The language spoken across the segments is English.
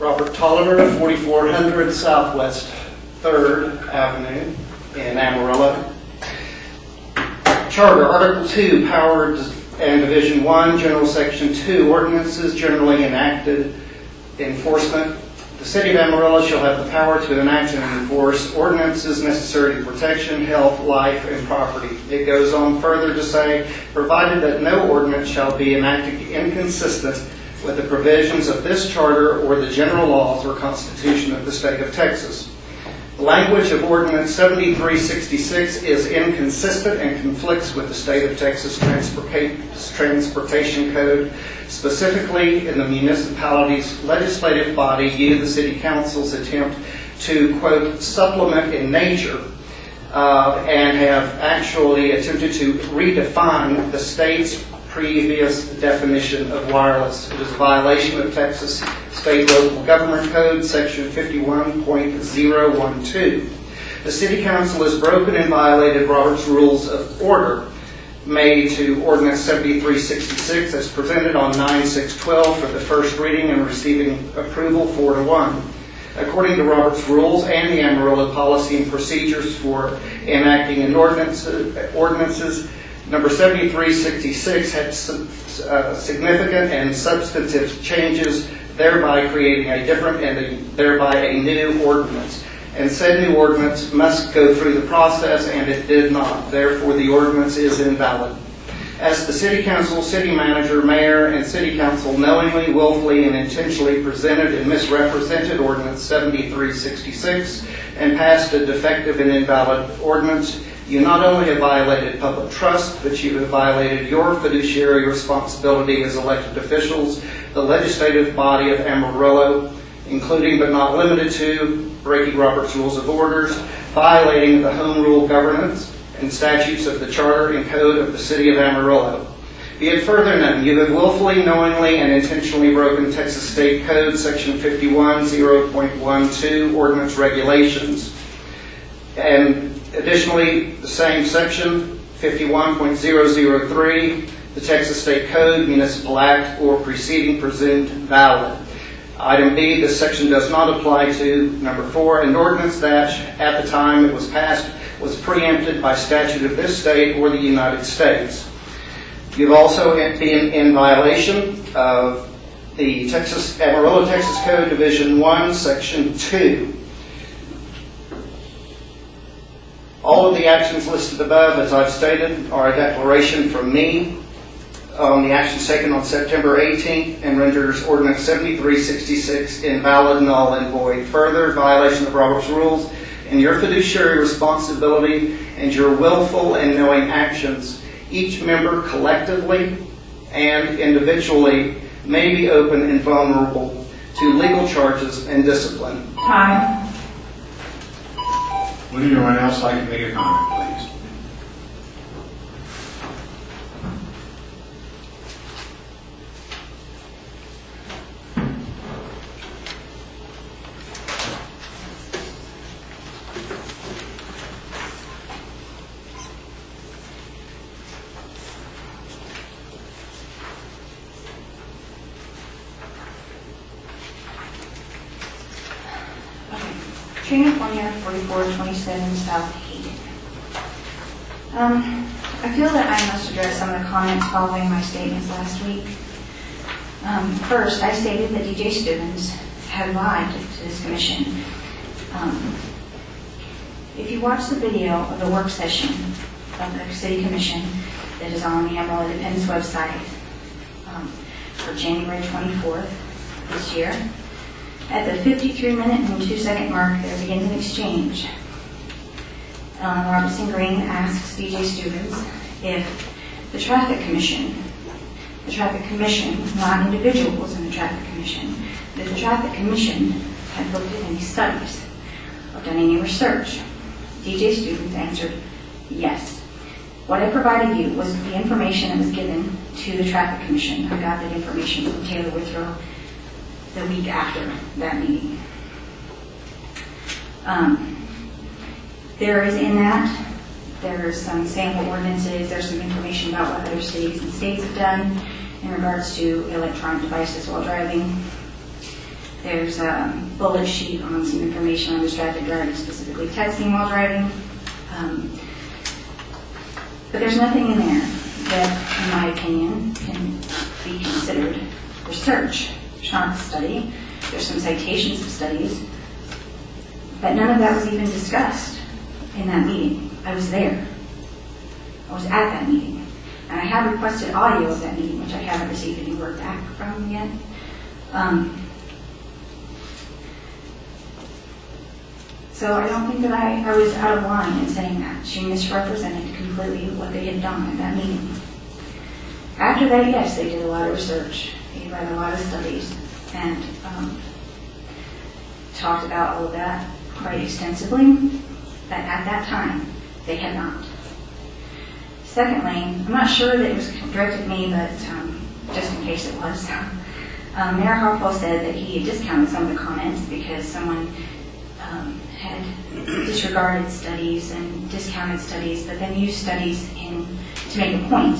Robert Tolliver, 4400 Southwest 3rd Avenue in Amarillo. Charter, Article 2, Power and Division 1, General Section 2, Ordinances generally enacted, enforcement. The City of Amarillo shall have the power to enact and enforce ordinances necessary to protection, health, life, and property. It goes on further to say, provided that no ordinance shall be enacted inconsistent with the provisions of this charter or the general laws or Constitution of the State of Texas. The language of Ordinance 7366 is inconsistent and conflicts with the State of Texas Transportation Code, specifically in the municipality's legislative body, the City Council's attempt to, quote, supplement in nature and have actually attempted to redefine the state's previous definition of wireless. It is a violation of Texas State Local Government Code, Section 51.012. The City Council has broken and violated Robert's Rules of Order made to Ordinance 7366 as presented on 9/6/12 for the first reading and receiving approval 4-1. According to Robert's Rules and the Amarillo Policy and Procedures for enacting an ordinances, Number 7366 had significant and substantive changes, thereby creating a different and thereby a new ordinance. And said new ordinance must go through the process, and it did not. Therefore, the ordinance is invalid. As the City Council, City Manager, Mayor, and City Council knowingly, willfully, and intentionally presented and misrepresented Ordinance 7366 and passed a defective and invalid ordinance, you not only have violated public trust, but you have violated your fiduciary responsibility as elected officials, the legislative body of Amarillo, including but not limited to breaking Robert's Rules of Orders, violating the Home Rule governance and statutes of the Charter and Code of the City of Amarillo. Be it further known, you have willfully, knowingly, and intentionally broken Texas State Code, Section 51.0.12, Ordinance Regulations. And additionally, the same section, 51.003, the Texas State Code, Municipal Act, or preceding presumed valid. Item B, this section does not apply to number 4, an ordinance that, at the time it was passed, was preempted by statute of this state or the United States. You've also been in violation of the Amarillo, Texas Code, Division 1, Section 2. All of the actions listed above, as I've stated, are a declaration from me on the actions taken on September 18th and renders Ordinance 7366 invalid, null, and void. Further, violation of Robert's Rules and your fiduciary responsibility and your willful and knowing actions, each member collectively and individually may be open and vulnerable to legal charges and discipline. Time. Would anyone else like to make a comment, please? California 4427 South Hayden. I feel that I must address some of the comments following my statements last week. First, I stated that DJ Stevens had lied to this commission. If you watch the video of the work session of the City Commission that is on the Amarillo Independence website for January 24th this year, at the 53-minute and 2-second mark, there begins an exchange. Robinson Green asks DJ Stevens if the Traffic Commission, not individuals in the Traffic Commission, if the Traffic Commission had looked at any studies or done any research. DJ Stevens answered, yes. What I provided you was the information that was given to the Traffic Commission. I got that information from Taylor Withrow the week after that meeting. There is in that, there's some sample ordinances, there's some information about what other cities and states have done in regards to electronic devices while driving. There's a bullet sheet on some information on distracted driving, specifically texting while driving. But there's nothing in there that, in my opinion, can be considered research. There's not a study. There's some citations of studies. But none of that was even discussed in that meeting. I was there. I was at that meeting. And I have requested audio of that meeting, which I haven't received any word back from yet. So I don't think that I was out of line in saying that. She misrepresented completely what they had done at that meeting. After that, yes, they did a lot of research. They read a lot of studies and talked about all of that quite extensively, but at that time, they had not. Secondly, I'm not sure that it was directed at me, but just in case it was, Mayor Harpole said that he had discounted some of the comments because someone had disregarded studies and discounted studies, but then used studies to make a point.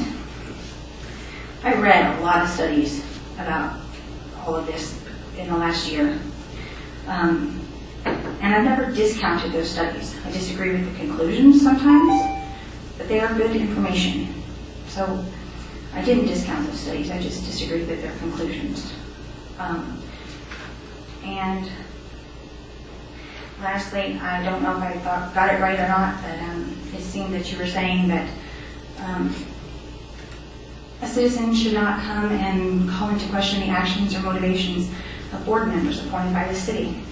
I read a lot of studies about all of this in the last year. And I've never discounted those studies. I disagree with the conclusions sometimes, but they are good information. So I didn't discount those studies, I just disagreed with their conclusions. And lastly, I don't know if I got it right or not, but it seemed that you were saying that a citizen should not come and call into question the actions or motivations of board members appointed by the city.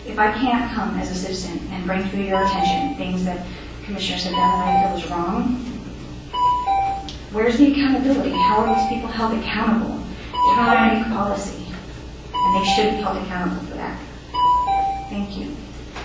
If I can't come as a citizen and bring to your attention things that commissioners have done that I feel is wrong, where's the accountability? How are these people held accountable? They're not make policy, and they should be held accountable for that.